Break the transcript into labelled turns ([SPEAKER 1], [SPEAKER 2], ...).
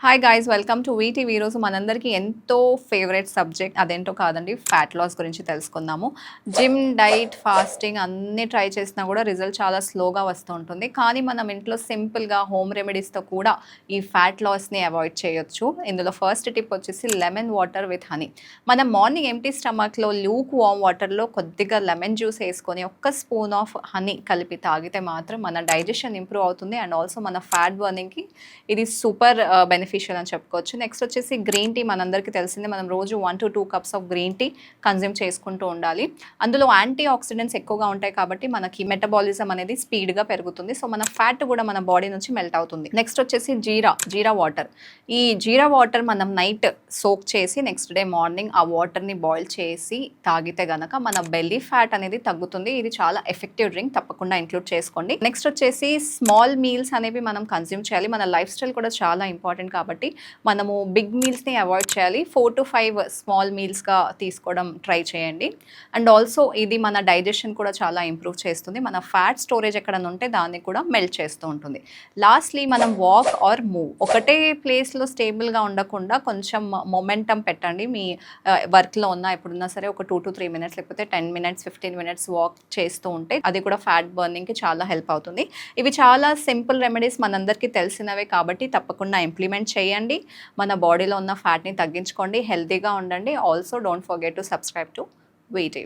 [SPEAKER 1] Hi guys welcome to VTV. ఈరోజు మనందరికీ ఎంతో ఫేవరెట్ సబ్జెక్ట్ అదేంటో కాదండి, ఫ్యాట్ లాస్ గురించి తెలుసుకుందాము. జిమ్, డైట్, ఫాస్టింగ్ అన్నీ ట్రై చేసినా కూడా రిజల్ట్ చాలా స్లోగా వస్తూ ఉంటుంది. కానీ మనం ఇంట్లో సింపుల్గా హోమ్ రెమెడీస్తో కూడా ఈ ఫ్యాట్ లాస్ని అవాయిడ్ చేయొచ్చు. ఇందులో ఫస్ట్ టిప్ వచ్చేసి లెమన్ వాటర్ విత్ హనీ. మనం మార్నింగ్ ఎంటీ స్టమక్లో లూక్ వామ్ వాటర్లో కొద్దిగా లెమన్ జ్యూస్ వేసుకొని ఒక్క స్పూన్ ఆఫ్ హనీ కలిపి తాగితే మాత్రం మన డైజెషన్ ఇంప్రూవ్ అవుతుంది అండ్ ఆల్సో మన ఫ్యాట్ బర్నింగ్కి ఇది సూపర్ బెనిఫిషియల్ అని చెప్పుకోవచ్చు. నెక్స్ట్ వచ్చేసి గ్రీన్ టీ. మనందరికీ తెలిసిందే, మనం రోజు 1 to 2 cups of green tea consume చేసుకుంటూ ఉండాలి. అందులో యాంటీ ఆక్సిడెంట్స్ ఎక్కువగా ఉంటాయి కాబట్టి మనకి మెటబాలిజం అనేది స్పీడ్గా పెరుగుతుంది. సో మన ఫ్యాట్ కూడా మన బాడీ నుంచి మెల్ట్ అవుతుంది. నెక్స్ట్ వచ్చేసి జీరా వాటర్. ఈ జీరా వాటర్ మనం నైట్ సోక్ చేసి నెక్స్ట్ డే మార్నింగ్ ఆ వాటర్ని బాయిల్ చేసి తాగితే గనక మన బెల్లీ ఫ్యాట్ అనేది తగ్గుతుంది. ఇది చాలా ఎఫెక్టివ్ డ్రింక్, తప్పకుండా ఇంక్లూడ్ చేసుకోండి. నెక్స్ట్ వచ్చేసి స్మాల్ మీల్స్ అనేవి మనం కన్జ్యూమ్ చేయాలి. మన లైఫ్ స్టైల్ కూడా చాలా ఇంపార్టెంట్ కాబట్టి మనము బిగ్ మీల్స్ని అవాయిడ్ చేయాలి. 4 to 5 స్మాల్ మీల్స్గా తీసుకోవడం ట్రై చేయండి. అండ్ ఆల్సో ఇది మన డైజెషన్ కూడా చాలా ఇంప్రూవ్ చేస్తుంది. మన ఫ్యాట్ స్టోరేజ్ ఎక్కడైనా ఉంటే దాన్ని కూడా మెల్ట్ చేస్తూ ఉంటుంది. లాస్ట్లీ మనం వాక్ ఆర్ మూవ్. ఒకటే ప్లేస్లో స్టేబుల్గా ఉండకుండా కొంచెం మొమెంటం పెట్టండి. మీ వర్క్లో ఉన్నా ఎప్పుడున్నా సరే ఒక 2 to 3 minutes లేకపోతే 10 minutes 15 minutes వాక్ చేస్తూ ఉంటే అది కూడా ఫ్యాట్ బర్నింగ్కి చాలా హెల్ప్ అవుతుంది. ఇవి చాలా సింపుల్ రెమెడీస్, మనందరికీ తెలిసినవే కాబట్టి తప్పకుండా ఇంప్లిమెంట్ చేయండి. మన బాడీలో ఉన్న ఫ్యాట్ని తగ్గించుకోండి, హెల్తీగా ఉండండి. Also don't forget to subscribe to VTV.